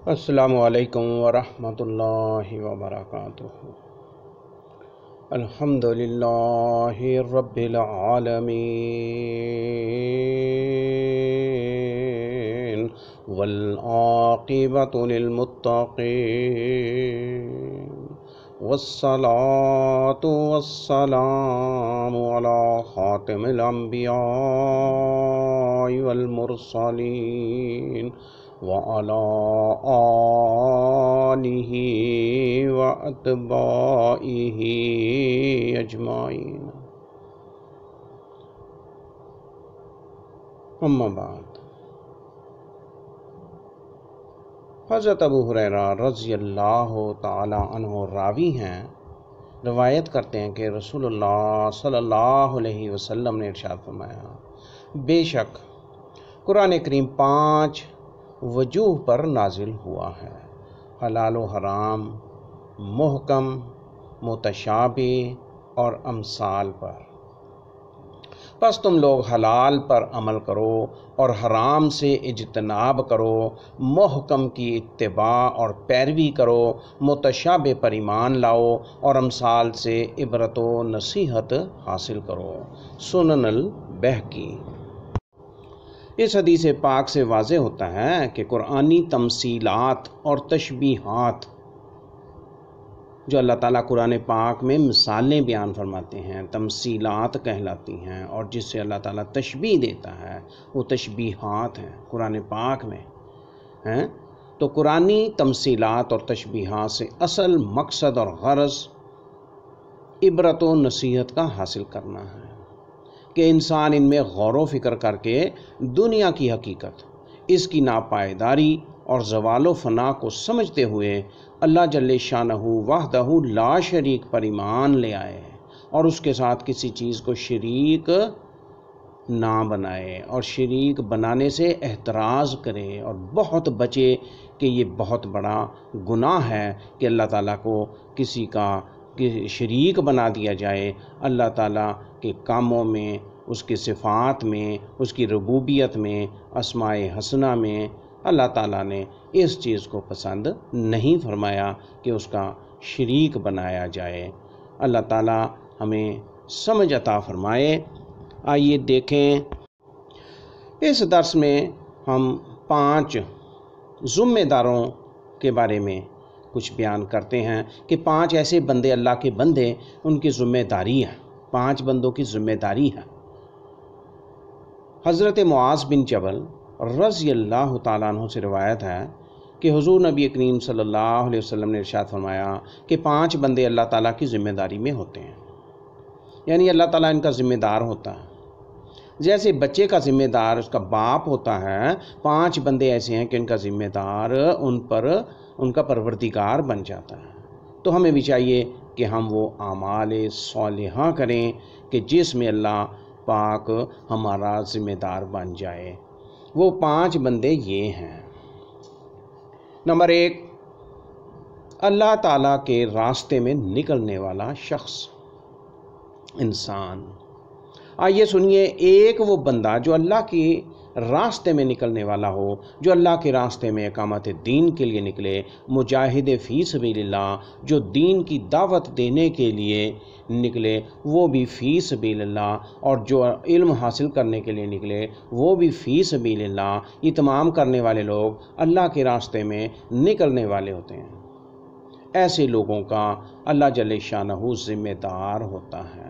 السلام علیکم ورحمۃ اللہ وبرکاتہ۔ الحمد للہ رب العالمین والعاقبۃ للمتقین والصلاۃ والسلام علی خاتم الانبیاء والمرسلین وعلى آلہ واتباعہ اجمعین، اما بعد۔ حضرت ابو ہریرہ رضی اللہ تعالی عنہ راوی ہیں، روایت کرتے ہیں کہ رسول اللہ صلی اللہ علیہ وسلم نے ارشاد فرمایا، بے شک قرآن کریم 5 وجوہ پر نازل ہوا ہے: حلال و حرام، محکم، متشابہ اور امثال پر۔ پس تم لوگ حلال پر عمل کرو اور حرام سے اجتناب کرو، محکم کی اتباع اور پیروی کرو، متشابہ پر ایمان لاؤ اور امثال سے عبرت و نصیحت حاصل کرو۔ سنن البیہقی۔ اس حدیث پاک سے واضح ہوتا ہے کہ قرآنی تمثیلات اور تشبیہات جو اللہ تعالیٰ قرآن پاک میں مثالیں بیان فرماتے ہیں تمثیلات کہلاتی ہیں، اور جس سے اللہ تعالیٰ تشبیہ دیتا ہے وہ تشبیہات ہیں قرآن پاک میں ہیں۔ تو قرآنی تمثیلات اور تشبیہات سے اصل مقصد اور غرض عبرت و نصیحت کا حاصل کرنا ہے کہ انسان ان میں غور و فکر کر کے دنیا کی حقیقت، اس کی ناپائیداری اور زوال و فنا کو سمجھتے ہوئے اللہ جل شانہ وحدہ لا شریک پر ایمان لے آئے اور اس کے ساتھ کسی چیز کو شریک نہ بنائے، اور شریک بنانے سے احتراز کرے اور بہت بچے کہ یہ بہت بڑا گناہ ہے کہ اللہ تعالیٰ کو کسی کا شریک بنا دیا جائے۔ اللہ تعالیٰ کے کاموں میں، اس کی صفات میں، اس کی ربوبیت میں، اسماء حسنہ میں اللہ تعالیٰ نے اس چیز کو پسند نہیں فرمایا کہ اس کا شریک بنایا جائے۔ اللہ تعالیٰ ہمیں سمجھ عطا فرمائے۔ آئیے دیکھیں، اس درس میں ہم 5 ذمہ داروں کے بارے میں کچھ بیان کرتے ہیں کہ 5 ایسے بندے، اللہ کے بندے، ان کی ذمہ داری ہے، 5 بندوں کی ذمہ داری ہے۔ حضرت معاذ بن جبل رضی اللہ تعالیٰ عنہ سے روایت ہے کہ حضور نبی کریم صلی اللہ علیہ وسلم نے ارشاد فرمایا کہ 5 بندے اللہ تعالیٰ کی ذمہ داری میں ہوتے ہیں، یعنی اللہ تعالیٰ ان کا ذمہ دار ہوتا ہے۔ جیسے بچے کا ذمہ دار اس کا باپ ہوتا ہے، 5 بندے ایسے ہیں کہ ان کا ذمہ دار ان کا پروردگار بن جاتا ہے۔ تو ہمیں بھی چاہیے کہ ہم وہ اعمال صالحہ کریں کہ جس میں اللہ پاک ہمارا ذمہ دار بن جائے۔ وہ 5 بندے یہ ہیں: نمبر 1، اللہ تعالیٰ کے راستے میں نکلنے والا شخص، انسان۔ آئیے سنیے، ایک وہ بندہ جو اللہ کے راستے میں نکلنے والا ہو، جو اللہ کے راستے میں اقامت دین کے لیے نکلے، مجاہد فی سبیل اللہ، جو دین کی دعوت دینے کے لیے نکلے وہ بھی فی سبیل اللہ، اور جو علم حاصل کرنے کے لیے نکلے وہ بھی فی سبیل اللہ۔ یہ تمام کرنے والے لوگ اللہ کے راستے میں نکلنے والے ہوتے ہیں۔ ایسے لوگوں کا اللہ جل شانہ ذمہ دار ہوتا ہے۔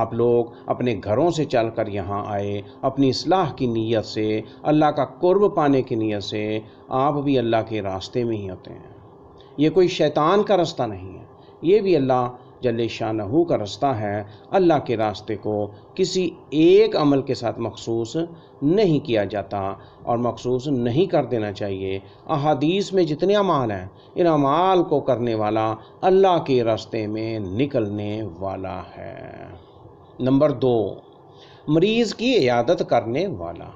آپ لوگ اپنے گھروں سے چل کر یہاں آئے اپنی اصلاح کی نیت سے، اللہ کا قرب پانے کی نیت سے، آپ بھی اللہ کے راستے میں ہی ہوتے ہیں۔ یہ کوئی شیطان کا راستہ نہیں ہے، یہ بھی اللہ جل شانہ کا راستہ ہے۔ اللہ کے راستے کو کسی ایک عمل کے ساتھ مخصوص نہیں کیا جاتا اور مخصوص نہیں کر دینا چاہیے۔ احادیث میں جتنے اعمال ہیں، ان اعمال کو کرنے والا اللہ کے راستے میں نکلنے والا ہے۔ نمبر 2، مریض کی عیادت کرنے والا۔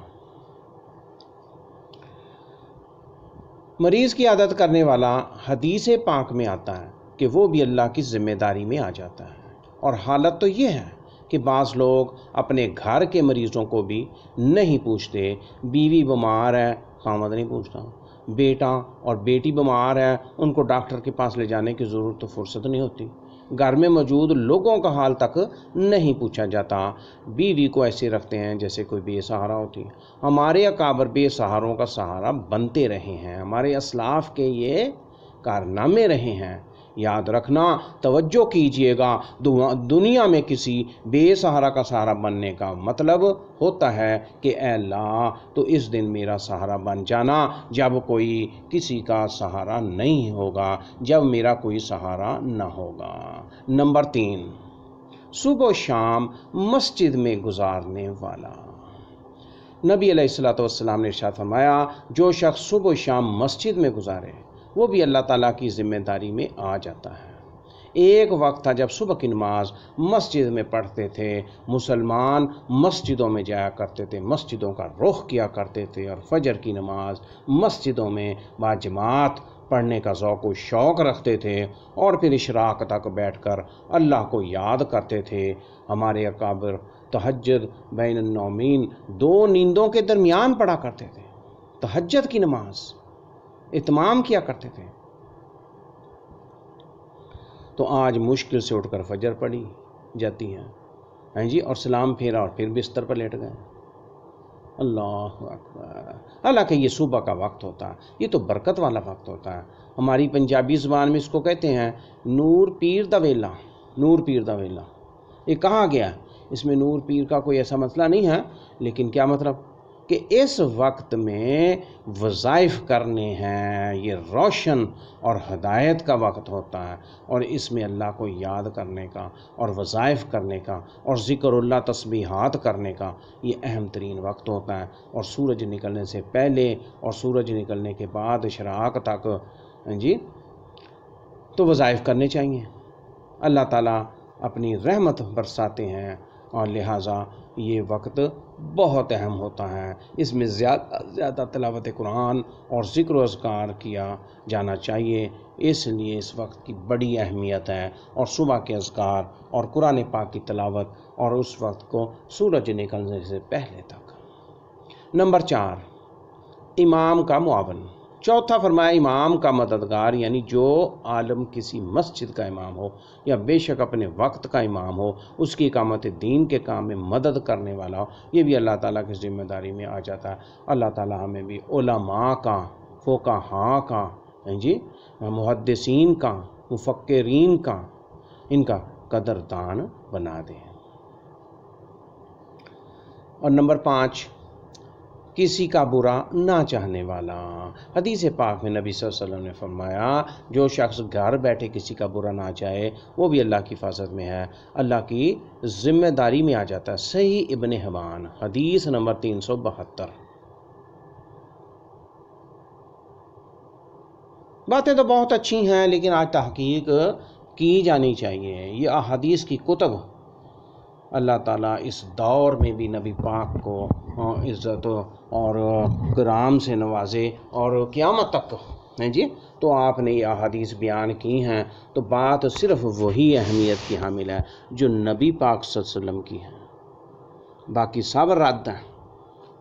مریض کی عیادت کرنے والا حدیث پاک میں آتا ہے کہ وہ بھی اللہ کی ذمہ داری میں آ جاتا ہے، اور حالت تو یہ ہے کہ بعض لوگ اپنے گھر کے مریضوں کو بھی نہیں پوچھتے۔ بیوی بیمار ہے، خامد نہیں پوچھتا، بیٹا اور بیٹی بیمار ہے، ان کو ڈاکٹر کے پاس لے جانے کی ضرورت تو فرصت نہیں ہوتی، گھر میں موجود لوگوں کا حال تک نہیں پوچھا جاتا، بیوی کو ایسے رکھتے ہیں جیسے کوئی بے سہارا ہوتی ہے۔ ہمارے اکابر بے سہاروں کا سہارا بنتے رہے ہیں، ہمارے اسلاف کے یہ کارنامے رہے ہیں۔ یاد رکھنا، توجہ کیجئے گا، دنیا میں کسی بے سہارا کا سہارا بننے کا مطلب ہوتا ہے کہ اے اللہ تو اس دن میرا سہارا بن جانا جب کوئی کسی کا سہارا نہیں ہوگا، جب میرا کوئی سہارا نہ ہوگا۔ نمبر 3، صبح و شام مسجد میں گزارنے والا۔ نبی علیہ الصلوۃ والسلام نے ارشاد فرمایا، جو شخص صبح و شام مسجد میں گزارے وہ بھی اللہ تعالیٰ کی ذمہ داری میں آ جاتا ہے۔ ایک وقت تھا جب صبح کی نماز مسجد میں پڑھتے تھے، مسلمان مسجدوں میں جایا کرتے تھے، مسجدوں کا رخ کیا کرتے تھے، اور فجر کی نماز مسجدوں میں باجماعت پڑھنے کا ذوق و شوق رکھتے تھے، اور پھر اشراق تک بیٹھ کر اللہ کو یاد کرتے تھے۔ ہمارے اکابر تہجد بین النومین، 2 نیندوں کے درمیان پڑھا کرتے تھے، تہجد کی نماز اتمام کیا کرتے تھے۔ تو آج مشکل سے اٹھ کر فجر پڑھی جاتی ہے جی، اور سلام پھیرا اور پھر بستر پر لیٹ گئے۔ اللہ اکبر! حالانکہ یہ صبح کا وقت ہوتا ہے، یہ تو برکت والا وقت ہوتا ہے۔ ہماری پنجابی زبان میں اس کو کہتے ہیں نور پیر دا ویلا، نور پیر دا ویلا۔ یہ کہا گیا، اس میں نور پیر کا کوئی ایسا مسئلہ نہیں ہے، لیکن کیا مطلب کہ اس وقت میں وظائف کرنے ہیں، یہ روشن اور ہدایت کا وقت ہوتا ہے، اور اس میں اللہ کو یاد کرنے کا اور وظائف کرنے کا اور ذکر اللہ تسبیحات کرنے کا یہ اہم ترین وقت ہوتا ہے۔ اور سورج نکلنے سے پہلے اور سورج نکلنے کے بعد اشراق تک جی تو وظائف کرنے چاہیے۔ اللہ تعالیٰ اپنی رحمت برساتے ہیں، اور لہٰذا یہ وقت بہت اہم ہوتا ہے، اس میں زیادہ تلاوت قرآن اور ذکر و اذکار کیا جانا چاہیے، اس لیے اس وقت کی بڑی اہمیت ہے۔ اور صبح کے اذکار اور قرآن پاک کی تلاوت اور اس وقت کو سورج نکلنے سے پہلے تک۔ نمبر 4، امام کا معاون۔ چوتھا فرمایا امام کا مددگار، یعنی جو عالم کسی مسجد کا امام ہو یا بے شک اپنے وقت کا امام ہو، اس کی اقامت دین کے کام میں مدد کرنے والا ہو، یہ بھی اللہ تعالیٰ کی ذمہ داری میں آ جاتا ہے۔ اللہ تعالیٰ ہمیں بھی علماء کا، فقہاء کا جی، محدثین کا، مفکرین کا، ان کا قدردان بنا دے۔ اور نمبر 5، کسی کا برا نہ چاہنے والا۔ حدیث پاک میں نبی صلی اللہ علیہ وسلم نے فرمایا، جو شخص گھر بیٹھے کسی کا برا نہ چاہے وہ بھی اللہ کی حفاظت میں ہے، اللہ کی ذمہ داری میں آ جاتا ہے۔ صحیح ابن حبان، حدیث نمبر 372۔ باتیں تو بہت اچھی ہیں، لیکن آج تحقیق کی جانی چاہیے۔ یہ احادیث کی کتب اللہ تعالیٰ اس دور میں بھی نبی پاک کو عزت اور کرام سے نوازے اور قیامت تک جی، تو آپ نے یہ احادیث بیان کی ہیں، تو بات صرف وہی اہمیت کی حامل ہے جو نبی پاک صلی اللہ علیہ وسلم کی ہے، باقی سب رد ہیں۔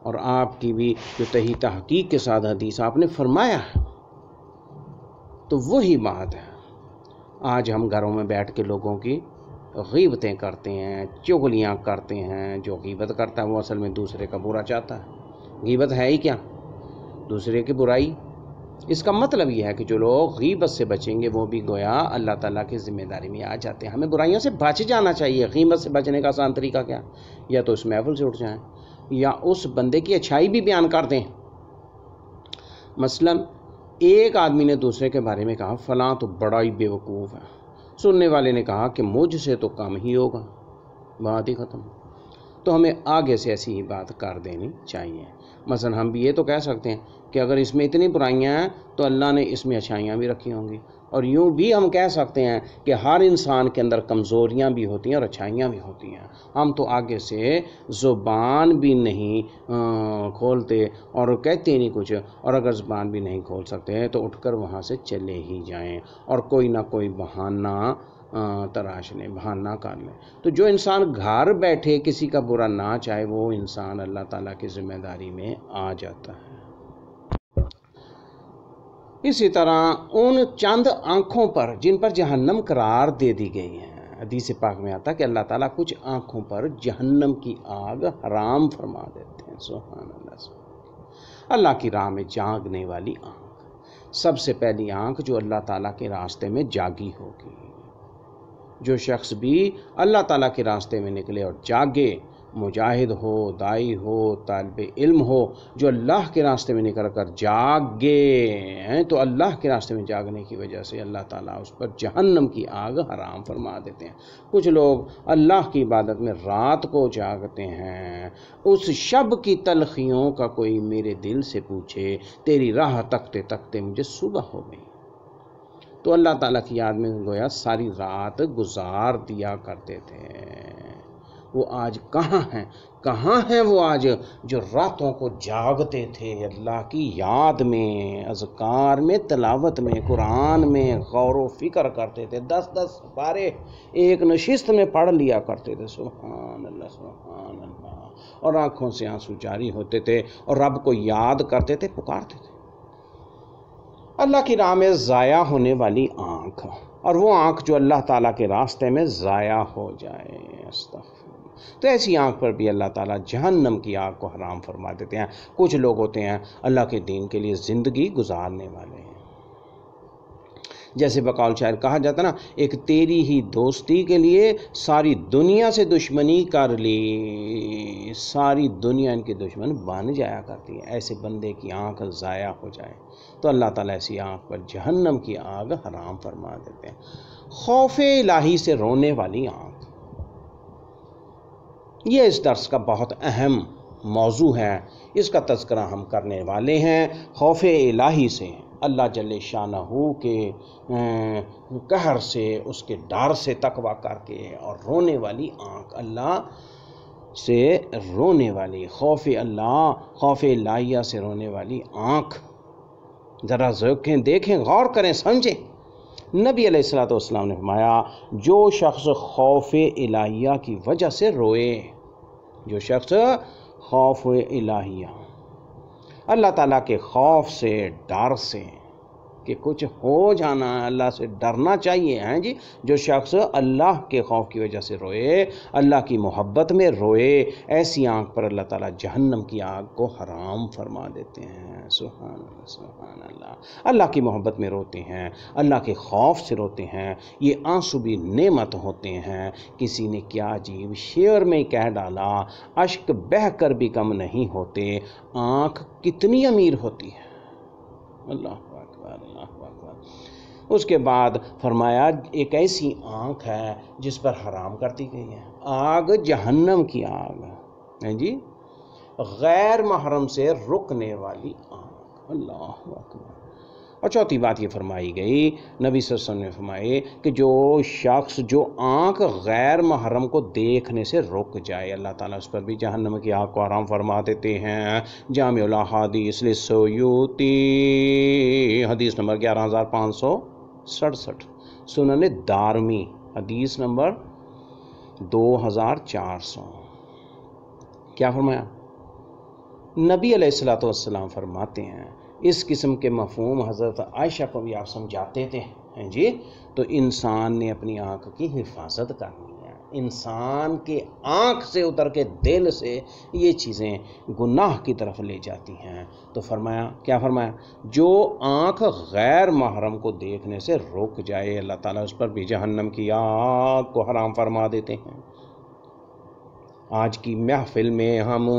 اور آپ کی بھی جو تحقیق تحقیق کے ساتھ حدیث آپ نے فرمایا ہے تو وہی بات ہے۔ آج ہم گھروں میں بیٹھ کے لوگوں کی غیبتیں کرتے ہیں، چغلیاں کرتے ہیں۔ جو غیبت کرتا ہے وہ اصل میں دوسرے کا برا چاہتا ہے۔ غیبت ہے ہی کیا؟ دوسرے کی برائی۔ اس کا مطلب یہ ہے کہ جو لوگ غیبت سے بچیں گے وہ بھی گویا اللہ تعالیٰ کی ذمہ داری میں آ جاتے ہیں۔ ہمیں برائیوں سے بچ جانا چاہیے۔ غیبت سے بچنے کا آسان طریقہ کیا؟ یا تو اس محفل سے اٹھ جائیں یا اس بندے کی اچھائی بھی بیان کر دیں۔ مثلاً ایک آدمی نے دوسرے کے بارے میں کہا فلاں تو بڑا ہی بیوقوف ہے، سننے والے نے کہا کہ مجھ سے تو کم ہی ہوگا، بات ہی ختم۔ تو ہمیں آگے سے ایسی ہی بات کر دینی چاہیے۔ مثلا ہم بھی یہ تو کہہ سکتے ہیں کہ اگر اس میں اتنی برائیاں ہیں تو اللہ نے اس میں اچھائیاں بھی رکھی ہوں گی، اور یوں بھی ہم کہہ سکتے ہیں کہ ہر انسان کے اندر کمزوریاں بھی ہوتی ہیں اور اچھائیاں بھی ہوتی ہیں۔ ہم تو آگے سے زبان بھی نہیں کھولتے اور کہتے نہیں کچھ، اور اگر زبان بھی نہیں کھول سکتے تو اٹھ کر وہاں سے چلے ہی جائیں اور کوئی نہ کوئی بہانہ تراش لیں، بہانہ کر لیں۔ تو جو انسان گھر بیٹھے کسی کا برا نہ چاہے وہ انسان اللہ تعالیٰ کی ذمہ داری میں آ جاتا ہے۔ اسی طرح ان چند آنکھوں پر جن پر جہنم قرار دے دی گئی ہے، حدیث پاک میں آتا ہے کہ اللہ تعالیٰ کچھ آنکھوں پر جہنم کی آگ حرام فرما دیتے ہیں۔ سبحان اللہ، سبحان اللہ کی راہ میں جاگنے والی آنکھ، سب سے پہلی آنکھ جو اللہ تعالیٰ کے راستے میں جاگی ہوگی۔ جو شخص بھی اللہ تعالیٰ کے راستے میں نکلے اور جاگے، مجاہد ہو، دائی ہو، طالب علم ہو، جو اللہ کے راستے میں نکل کر جاگے تو اللہ کے راستے میں جاگنے کی وجہ سے اللہ تعالیٰ اس پر جہنم کی آگ حرام فرما دیتے ہیں۔ کچھ لوگ اللہ کی عبادت میں رات کو جاگتے ہیں، اس شب کی تلخیوں کا کوئی میرے دل سے پوچھے، تیری راہ تکتے تکتے مجھے صبح ہو گئی۔ تو اللہ تعالیٰ کی یاد میں گویا ساری رات گزار دیا کرتے تھے۔ وہ آج کہاں ہیں وہ آج جو راتوں کو جاگتے تھے، اللہ کی یاد میں، اذکار میں، تلاوت میں، قرآن میں غور و فکر کرتے تھے، 10 پارے ایک نشست میں پڑھ لیا کرتے تھے۔ سبحان اللہ، سبحان اللہ، اور آنکھوں سے آنسو جاری ہوتے تھے اور رب کو یاد کرتے تھے، پکارتے تھے۔ اللہ کی راہ میں ضائع ہونے والی آنکھ، اور وہ آنکھ جو اللہ تعالیٰ کے راستے میں ضائع ہو جائے، استغفر، تو ایسی آنکھ پر بھی اللہ تعالیٰ جہنم کی آگ کو حرام فرما دیتے ہیں۔ کچھ لوگ ہوتے ہیں اللہ کے دین کے لیے زندگی گزارنے والے ہیں، جیسے بقول شاعر کہا جاتا نا، ایک تیری ہی دوستی کے لیے ساری دنیا سے دشمنی کر لی، ساری دنیا ان کی دشمن بن جایا کرتی ہے۔ ایسے بندے کی آنکھ ضائع ہو جائے تو اللہ تعالیٰ ایسی آنکھ پر جہنم کی آگ حرام فرما دیتے ہیں۔ خوف الہی سے رونے والی آنکھ، یہ اس درس کا بہت اہم موضوع ہے، اس کا تذکرہ ہم کرنے والے ہیں۔ خوف الہی سے، اللہ جل شانہ کے قہر سے، اس کے ڈر سے تقویٰ کر کے، اور رونے والی آنکھ، اللہ سے رونے والی، خوف اللہ، خوف الہیہ سے رونے والی آنکھ، ذرا دیکھیں، غور کریں، سمجھیں۔ نبی علیہ السلام نے فرمایا، جو شخص خوف الہیہ کی وجہ سے روئے، جو شخص خوف الہیہ، اللہ تعالیٰ کے خوف سے، ڈر سے کہ کچھ ہو جانا، اللہ سے ڈرنا چاہیے، ہیں جی، جو شخص اللہ کے خوف کی وجہ سے روئے، اللہ کی محبت میں روئے، ایسی آنکھ پر اللہ تعالیٰ جہنم کی آگ کو حرام فرما دیتے ہیں۔ سبحان اللہ، سبحان اللہ، اللہ کی محبت میں روتے ہیں، اللہ کے خوف سے روتے ہیں، یہ آنسو بھی نعمت ہوتے ہیں۔ کسی نے کیا عجیب شعر میں کہہ ڈالا، اشک بہہ کر بھی کم نہیں ہوتے، آنکھ کتنی امیر ہوتی ہے۔ اللہ اکبر، اللہ اکبر۔ اس کے بعد فرمایا، ایک ایسی آنکھ ہے جس پر حرام کر دی گئی ہے آگ، جہنم کی آگ ہے جی، غیر محرم سے رکنے والی آنکھ، اللہ اکبر۔ اور چوتھی بات یہ فرمائی گئی، نبی صلی اللہ علیہ وسلم نے فرمائے کہ جو شخص جو آنکھ غیر محرم کو دیکھنے سے رک جائے، اللہ تعالیٰ اس پر بھی جہنم کی آگ کو حرام فرما دیتے ہیں۔ جامع الاحادیث للسیوطی، حدیث نمبر 11567، سنن دارمی، حدیث نمبر 2400۔ کیا فرمایا؟ نبی علیہ السلام فرماتے ہیں، اس قسم کے مفہوم حضرت عائشہ کو بھی آپ سمجھاتے تھے جی، تو انسان نے اپنی آنکھ کی حفاظت کرنی ہے۔ انسان کے آنکھ سے اتر کے دل سے یہ چیزیں گناہ کی طرف لے جاتی ہیں۔ تو فرمایا، کیا فرمایا؟ جو آنکھ غیر محرم کو دیکھنے سے رک جائے، اللہ تعالیٰ اس پر بھی جہنم کی آگ کو حرام فرما دیتے ہیں۔ آج کی محفل میں ہم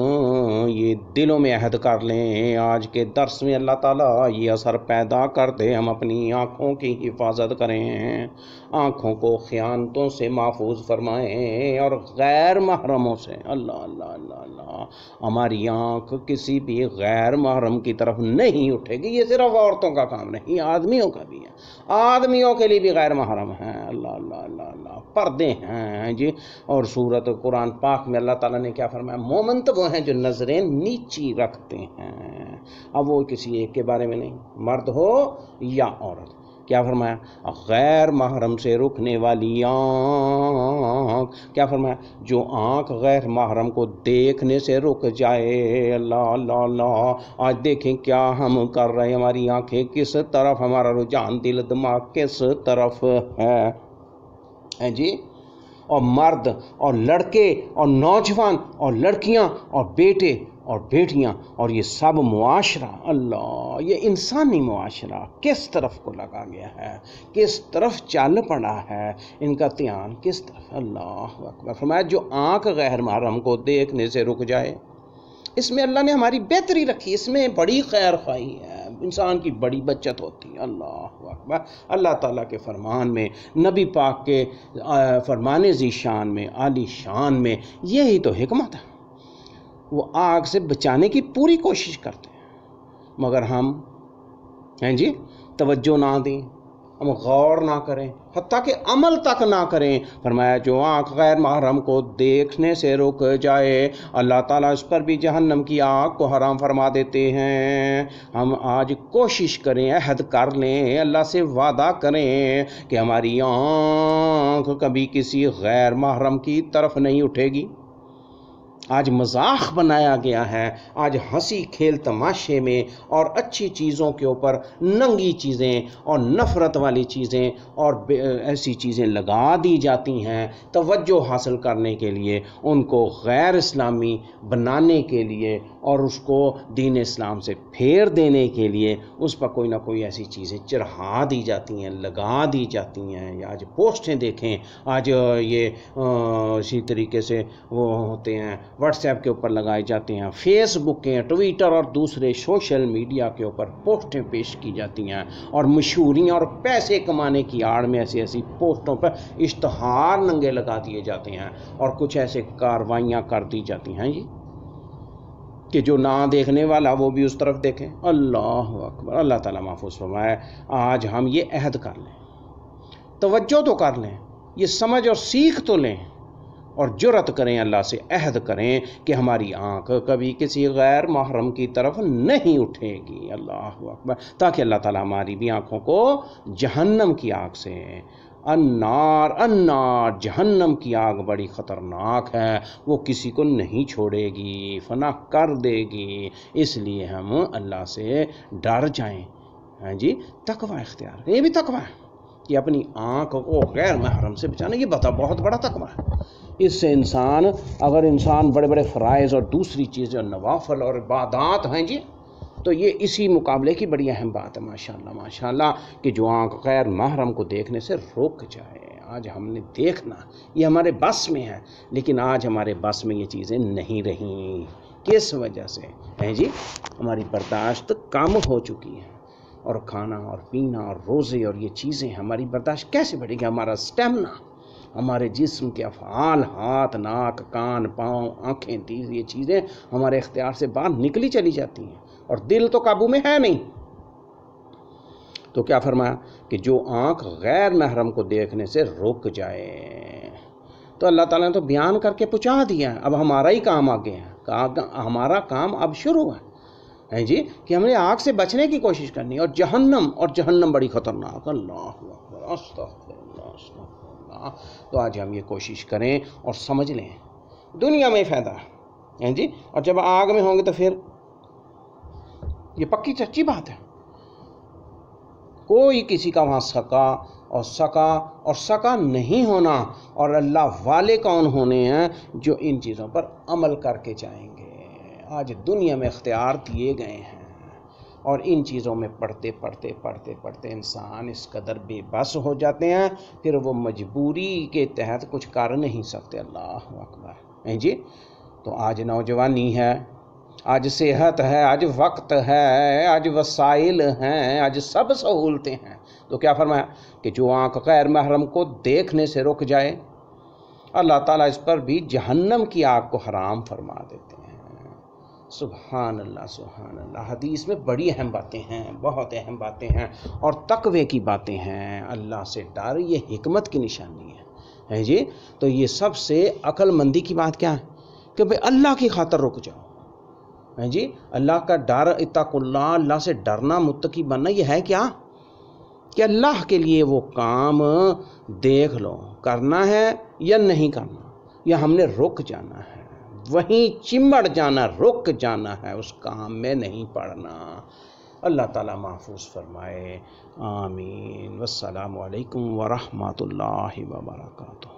یہ دلوں میں عہد کر لیں، آج کے درس میں اللہ تعالیٰ یہ اثر پیدا کر دے، ہم اپنی آنکھوں کی حفاظت کریں، آنکھوں کو خیانتوں سے محفوظ فرمائیں اور غیر محرموں سے۔ اللہ اللہ اللہ اللہ، ہماری آنکھ کسی بھی غیر محرم کی طرف نہیں اٹھے گی۔ یہ صرف عورتوں کا کام نہیں، آدمیوں کا بھی ہے، آدمیوں کے لیے بھی غیر محرم ہیں۔ اللہ اللہ اللہ اللہ، پردے ہیں جی۔ اور سورۃ قرآن پاک میں اللہ تعالیٰ نے کیا فرمایا؟ مومن تو وہ ہیں جو نظریں نیچی رکھتے ہیں۔ اب وہ کسی ایک کے بارے میں نہیں، مرد ہو یا عورت، کیا فرمایا؟ غیر محرم سے رکنے والی آنکھ، کیا فرمایا؟ جو آنکھ غیر محرم کو دیکھنے سے رک جائے۔ اللہ اللہ اللہ، آج دیکھیں کیا ہم کر رہے ہیں، ہماری آنکھیں کس طرف، ہمارا رجحان دل دماغ کس طرف ہے جی۔ اور مرد اور لڑکے اور نوجوان اور لڑکیاں اور بیٹے اور بیٹیاں اور یہ سب معاشرہ، اللہ، یہ انسانی معاشرہ کس طرف کو لگا گیا ہے، کس طرف چل پڑا ہے، ان کا دھیان کس طرف۔ اللہ اکبر۔ فرمایا جو آنکھ غیر محرم کو دیکھنے سے رک جائے، اس میں اللہ نے ہماری بہتری رکھی، اس میں بڑی خیر خواہی ہے، انسان کی بڑی بچت ہوتی ہے۔ اللہ اکبر۔ اللہ تعالیٰ کے فرمان میں، نبی پاک کے فرمان ذی شان میں، عالی شان میں یہی تو حکمت ہے۔ وہ آگ سے بچانے کی پوری کوشش کرتے ہیں، مگر ہم جی توجہ نہ دیں، ہم غور نہ کریں، حتیٰ کہ عمل تک نہ کریں۔ فرمایا جو آنکھ غیر محرم کو دیکھنے سے رک جائے، اللہ تعالیٰ اس پر بھی جہنم کی آگ کو حرام فرما دیتے ہیں۔ ہم آج کوشش کریں، عہد کر لیں، اللہ سے وعدہ کریں کہ ہماری آنکھ کبھی کسی غیر محرم کی طرف نہیں اٹھے گی۔ آج مذاق بنایا گیا ہے، آج ہنسی کھیل تماشے میں اور اچھی چیزوں کے اوپر ننگی چیزیں اور نفرت والی چیزیں اور ایسی چیزیں لگا دی جاتی ہیں توجہ حاصل کرنے کے لیے، ان کو غیر اسلامی بنانے کے لیے اور اس کو دین اسلام سے پھیر دینے کے لیے اس پر کوئی نہ کوئی ایسی چیزیں چڑھا دی جاتی ہیں، لگا دی جاتی ہیں۔ آج پوسٹیں دیکھیں، آج یہ اسی طریقے سے وہ ہوتے ہیں واٹس ایپ کے اوپر لگائے جاتے ہیں، فیس بکیں، ٹویٹر اور دوسرے سوشل میڈیا کے اوپر پوسٹیں پیش کی جاتی ہیں، اور مشہوریاں اور پیسے کمانے کی آڑ میں ایسی پوسٹوں پر اشتہار ننگے لگا دیے جاتے ہیں اور کچھ ایسے کاروائیاں کر دی جاتی ہیں جی کہ جو نہ دیکھنے والا وہ بھی اس طرف دیکھیں۔ اللہ اکبر۔ اللہ تعالیٰ محفوظ فرمائے آج ہم یہ عہد کر لیں، توجہ تو کر لیں، یہ سمجھ اور سیکھ تو لیں اور جرأت کریں، اللہ سے عہد کریں کہ ہماری آنکھ کبھی کسی غیر محرم کی طرف نہیں اٹھے گی۔ اللہ اکبر۔ تاکہ اللہ تعالیٰ ہماری بھی آنکھوں کو جہنم کی آگ سے، النار جہنم کی آگ بڑی خطرناک ہے، وہ کسی کو نہیں چھوڑے گی، فنا کر دے گی۔ اس لیے ہم اللہ سے ڈر جائیں، ہاں جی، تقوی اختیار کریں۔ یہ بھی تقوی ہے کہ اپنی آنکھ کو غیر محرم سے بچانا، یہ بہت بڑا تقوی ہے۔ اس سے اگر انسان بڑے بڑے فرائض اور دوسری چیزیں اور نوافل اور عبادات ہیں جی، تو یہ اسی مقابلے کی بڑی اہم بات ہے، ماشاءاللہ کہ جو آنکھ غیر محرم کو دیکھنے سے رک جائے۔ آج ہم نے دیکھنا، یہ ہمارے بس میں ہے، لیکن آج ہمارے بس میں یہ چیزیں نہیں رہیں۔ کس وجہ سے ہے جی؟ ہماری برداشت کم ہو چکی ہے، اور کھانا اور پینا اور روزے اور یہ چیزیں ہماری برداشت کیسے بڑھے گی؟ ہمارا اسٹیمنا، ہمارے جسم کے افعال، ہاتھ، ناک، کان، پاؤں، آنکھیں، دل، یہ چیزیں ہمارے اختیار سے باہر نکلی چلی جاتی ہیں، اور دل تو قابو میں ہے نہیں۔ تو کیا فرمایا کہ جو آنکھ غیر محرم کو دیکھنے سے رک جائے، تو اللہ تعالیٰ نے تو بیان کر کے پہنچا دیا ہے، اب ہمارا ہی کام آگے ہے، ہمارا کام اب شروع ہے جی، کہ ہم نے آگ سے بچنے کی کوشش کرنی ہے، اور جہنم بڑی خطرناک۔ اللہ اکبر، استغفر اللہ، استغفر اللہ۔ تو آج ہم یہ کوشش کریں اور سمجھ لیں دنیا میں فائدہ ہے جی، اور جب آگ میں ہوں گے تو پھر یہ پکی سچی بات ہے، کوئی کسی کا وہاں سکا نہیں ہونا، اور اللہ والے کون ہونے ہیں؟ جو ان چیزوں پر عمل کر کے جائیں گے۔ آج دنیا میں اختیار دیے گئے ہیں، اور ان چیزوں میں پڑھتے انسان اس قدر بے بس ہو جاتے ہیں، پھر وہ مجبوری کے تحت کچھ کر نہیں سکتے۔ اللہ اکبر جی۔ تو آج نوجوانی ہے، آج صحت ہے، آج وقت ہے، آج وسائل ہیں، آج سب سہولتیں ہیں، تو کیا فرمایا کہ جو آنکھ غیر محرم کو دیکھنے سے رک جائے، اللہ تعالیٰ اس پر بھی جہنم کی آگ کو حرام فرما دیتے ہیں۔ سبحان اللہ، سبحان اللہ۔ حدیث میں بڑی اہم باتیں ہیں، بہت اہم باتیں ہیں، اور تقوی کی باتیں ہیں۔ اللہ سے ڈر یہ حکمت کی نشانی ہے جی۔ تو یہ سب سے عقل مندی کی بات کیا ہے کہ بھئی اللہ کی خاطر رک جاؤ جی۔ اللہ کا ڈر، اتقوا اللہ، اللہ سے ڈرنا، متقی بننا، یہ ہے کیا؟ کہ اللہ کے لیے وہ کام دیکھ لو کرنا ہے یا نہیں کرنا، یا ہم نے رک جانا ہے، وہیں چمڑ جانا، رک جانا ہے، اس کام میں نہیں پڑنا۔ اللہ تعالیٰ محفوظ فرمائے، آمین۔ والسلام علیکم ورحمۃ اللہ وبرکاتہ۔